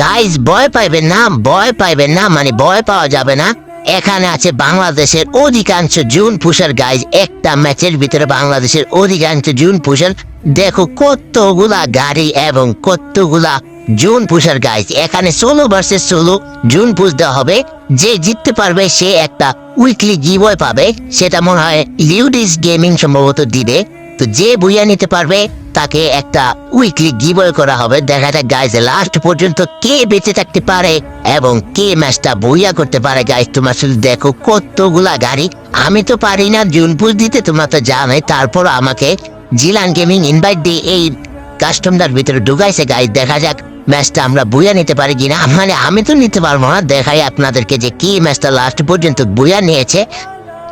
Guys ভয় পাইবেন না মানে ভয় পাওয়া যাবে না। এখানে আছে বাংলাদেশের অধিকাংশ জুন পুষার গাইজ। একটা ম্যাচের ভিতরে বাংলাদেশের অধিকাংশ জুন পুষার। দেখো কতগুলা গাড়ি এবং কতগুলা জুন পুষার গাইজ। এখানে 16 vs 16 জুন পুষ দেওয়া হবে। যে জিততে পারবে সে একটা উইকলি গিভওয়ে পাবে, সেটা মনে হয় লিউডিস গেমিং সম্ভবত দিবে। তো যে বুইয়া নিতে পারবে তাকে একটা উইকলি গিভওয়ে করা হবে। দেখা যাক গাইজ লাস্ট পর্যন্ত কে বেঁচে থাকতে পারে এবং কে ম্যাচটা বইয়া করতে পারে। গাইজ তোমরা শুধু দেখো কতগুলা গাড়ি। আমি তো পারি না জুন পুষ দিতে, তোমরা তো জানোই। তারপর আমাকে জিলান গেমিং ইনভাইট দিয়ে এই কাস্টমটার ভিতরে ঢুকাইছে। গাইজ দেখা যাক ম্যাচটা আমরা বুইয়া নিতে পারি কিনা। মানে আমি তো নিতে পারবো না, দেখাই আপনাদেরকে যে কি ম্যাচটা লাস্ট পর্যন্ত বুইয়া নিয়েছে।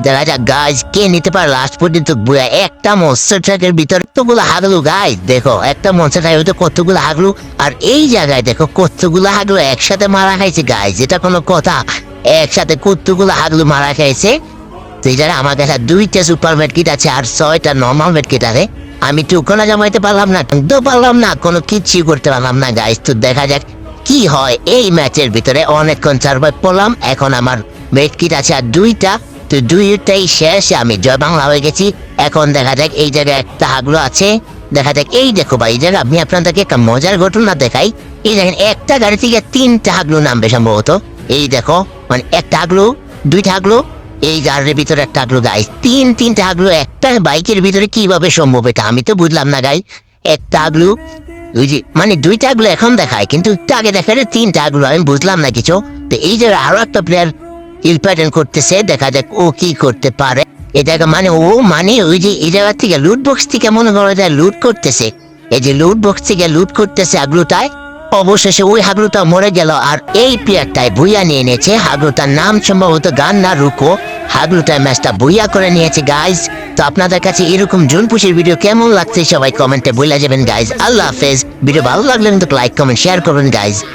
দেখা যাক গাইজ কে নিতে পারে লাস্ট পর্যন্ত বুয়া। একটা মনস্টার ট্রাকের ভিতরে কতগুলো হাগলু গাইজ। দেখো একটা মনস্টার ট্রাকের ভিতরে কতগুলো হাগলু, আর এই জায়গায় দেখো কতগুলো হাগলু একসাথে মারা খাইছে গাইজ। এটা কোনো কথা? একসাথে কতগুলো হাগলু মারা খাইছে। তো এই জায়গায় আমার কাছে 2টা সুপার মেডকিট আছে আর 6টা নর্মাল মেডকিট আছে। আমি টুকনা জমাইতে পারলাম না, তো পারলাম না, কোনো কিচ্ছু করতে পারলাম না গাইজ। তো দেখা যাক কি হয় এই ম্যাচের ভিতরে। অনেকক্ষণ সার্ভাইভ করলাম, এখন আমার মেডকিট আছে আর 2টা। তো 2টাই শেষ, আমি জয় বাংলা হয়ে গেছি। এখন দেখা যাক এই জায়গায় একটা হাগলু আছে। দেখা যাক এই দেখো ভাই, এই জায়গায় আমি আপনাদেরকে একটা মজার ঘটনা দেখাই। এই দেখেন একটা গাড়ি থেকে 3টা হাগলু নামবে সম্ভবত। এই দেখো মানে একটা হাগলু, 2টা হাগলু, এই গাড়ির ভিতরে একটা হাগলু গাইজ। 3টা হাগলু একটা বাইকের ভিতরে কিভাবে সম্ভব এটা আমি তো বুঝলাম না গাইজ। একটা হাগলু ওই যে মানে 2টা হাগলু এখন দেখায়, কিন্তু একটু আগে দেখা যায় 3টা হাগলু, আমি বুঝলাম না কিছু। তো এই যে আরো একটা প্লেয়ার ইলপ্যাটেন করতেছে, দেখা যাক ও কি করতে পারে। এই জায়গা মানে ও মানে ওই যে এই জায়গা থেকে লুট বক্স থেকে মনে করা যায় লুট করতেছে। এই যে লুট বক্স থেকে লুট করতেছে হাগলুটায়। অবশেষে ওই হাগলুটা মরে গেল আর এই প্লেয়ারটাই বুইয়া নিয়ে নিয়েছে। হাগলুটার নাম সম্ভবত গান্না রুকো। হাগলুটার ম্যাচটা বুইয়া করে নিয়েছে গাইজ। তো আপনাদের কাছে এরকম জুন পুষের ভিডিও কেমন লাগছে সবাই কমেন্টে বলে যাবেন গাইজ। আল্লাহ হাফেজ। ভিডিও ভালো লাগলে কিন্তু লাইক কমেন্ট শেয়ার করবেন গাইজ।